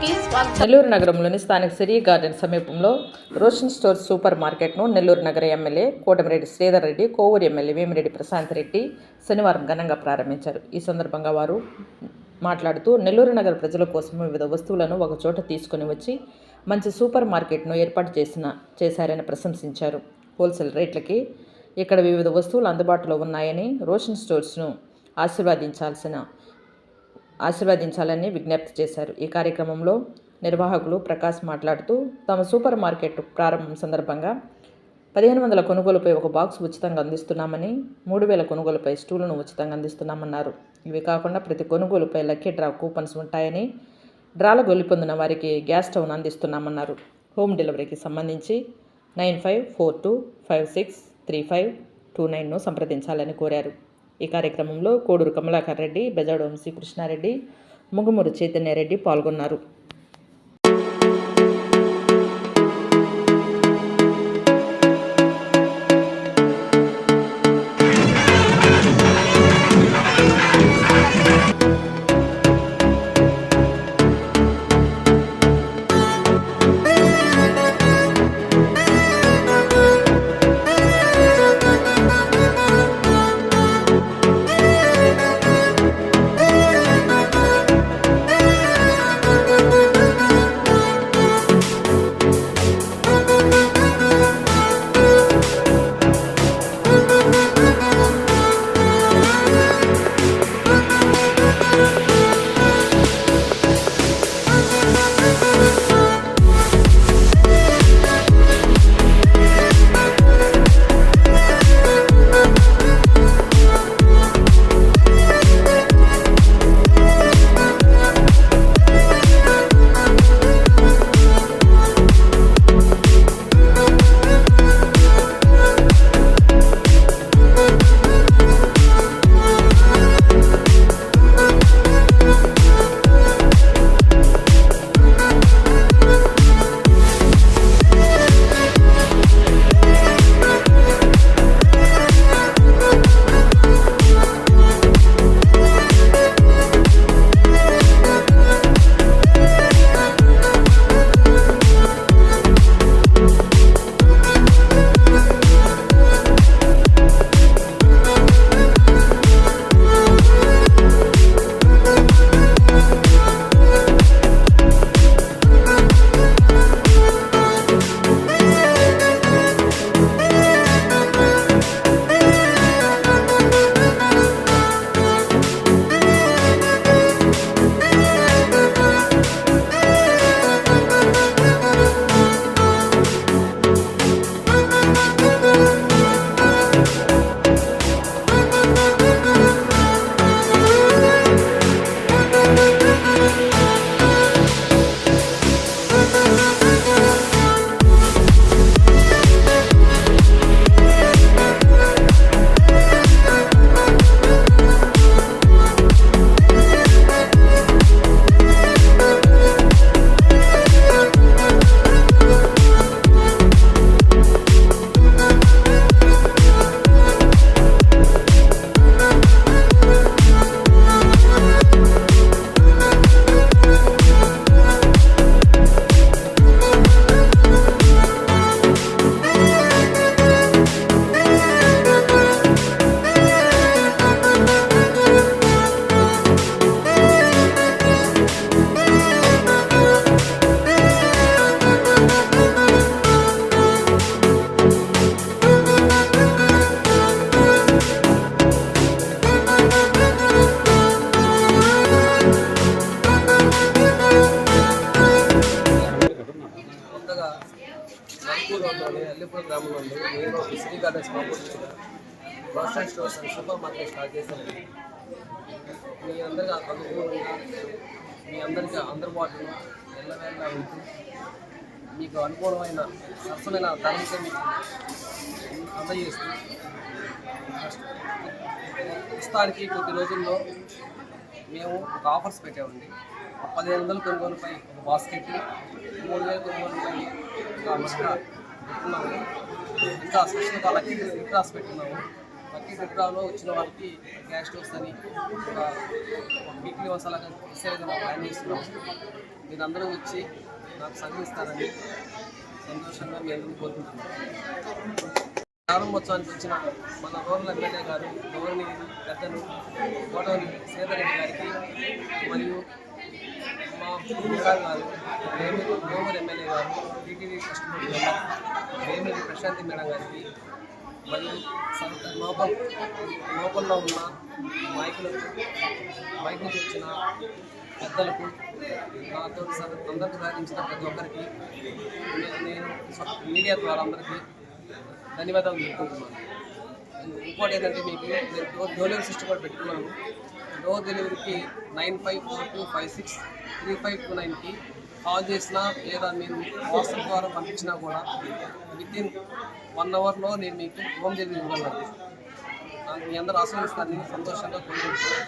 కి స్వాగతం. నెల్లూరు నగరంలోని స్థానిక సిరి గార్డెన్ సమీపంలో రోషన్ స్టోర్స్ సూపర్ మార్కెట్ను నెల్లూరు నగర ఎమ్మెల్యే కోటమిరెడ్డి శ్రీధర్ రెడ్డి, కోవూరు ఎమ్మెల్యే వేమిరెడ్డి ప్రశాంత్ రెడ్డి శనివారం ఘనంగా ప్రారంభించారు. ఈ సందర్భంగా వారు మాట్లాడుతూ నెల్లూరు నగర ప్రజల కోసం వివిధ వస్తువులను ఒక చోట తీసుకుని వచ్చి మంచి సూపర్ మార్కెట్ను ఏర్పాటు చేశారని ప్రశంసించారు. హోల్సేల్ రేట్లకి ఇక్కడ వివిధ వస్తువులు అందుబాటులో ఉన్నాయని, రోషన్ స్టోర్స్ను ఆశీర్వదించాలని విజ్ఞప్తి చేశారు. ఈ కార్యక్రమంలో నిర్వాహకులు ప్రకాష్ మాట్లాడుతూ తమ సూపర్ మార్కెట్ ప్రారంభం సందర్భంగా 1500 కొనుగోలుపై ఒక బాక్స్ ఉచితంగా అందిస్తున్నామని, 3000 కొనుగోలుపై స్టూలును ఉచితంగా అందిస్తున్నామన్నారు. ఇవి కాకుండా ప్రతి కొనుగోలుపై లక్కీ డ్రా కూపన్స్ ఉంటాయని, డ్రాలో గెలుపొందిన వారికి గ్యాస్ స్టవ్ను అందిస్తున్నామన్నారు. హోమ్ డెలివరీకి సంబంధించి 9542563529ను సంప్రదించాలని కోరారు. ఈ కార్యక్రమంలో కోడూరు కమలాకర్ రెడ్డి, బెజాడు వంశీ కృష్ణారెడ్డి, ముగుమూరు చైతన్యారెడ్డి పాల్గొన్నారు. అల్లిపూర్ గ్రామంలో నేను Siri Gardens compound Roshan stores and super market start చేశాను. మీ అందరికీ అనుకూలంగా, మీ అందరికీ అందుబాటులో ఎల్లవేళ ఉంటూ మీకు అనుకూలమైన సరసమైన ధరలతో మీకు అందజేస్తూ ప్రస్తుతానికి కొద్ది రోజుల్లో మేము ఒక ఆఫర్స్ పెట్టామండి. 1500 కొనుగోలుపై ఒక బాస్కెట్, 3000 కొనుగోలుపై ఒక మస్కా పెట్టున్నాము. ఇంకా స్పెషల్గా లక్కీ డ్రాస్ పెట్టున్నాము. లక్కీ డ్రాలో వచ్చిన వాళ్ళకి గ్యాస్ స్టవ్స్ అని ఒక వీక్లీ వన్స్ అలాగా ఇచ్చే విధంగా ప్లాన్ చేస్తున్నాం. మీరందరూ వచ్చి నాకు సహకరిస్తారని సంతోషంగా మీ అందరికీ కోరుకుంటున్నాను. ప్రారంభోత్సవానికి వచ్చిన మన రూరల్ ఎమ్మెల్యే గారు గౌరవనీయులు పెద్దలు కోటూరి శ్రీధర్ రెడ్డి గారికి మరియు మా విభాగ్ గారు గోవూరు ఎమ్మెల్యే గారు TTD trust board member Vemireddy Prashanthi madam గారికి మరియు లోకల్లో ఉన్న నాయకులకు బయట నుంచి వచ్చిన పెద్దలకు నాతో అందరికి సహకరించిన ప్రతి ఒక్కరికి నేను మీడియా ద్వారా అందరికీ ధన్యవాదాలు చెప్పుకుంటున్నాను. ఇంకోటి ఏంటంటే మీకు నేను డోర్ డెలివరీ సిస్టమ్ కూడా పెట్టుకున్నాను. డోర్ డెలివరీకి 9542563529కి కాల్ చేసినా లేదా మీరు వాట్సాప్ ద్వారా పంపించినా కూడా వితిన్ 1 అవర్లో నేను మీకు హోమ్ డెలివరీ ఇవ్వగలను. మీ అందరూ ఆశ్రయిస్తారని సంతోషంగా కోరుకుంటున్నాను.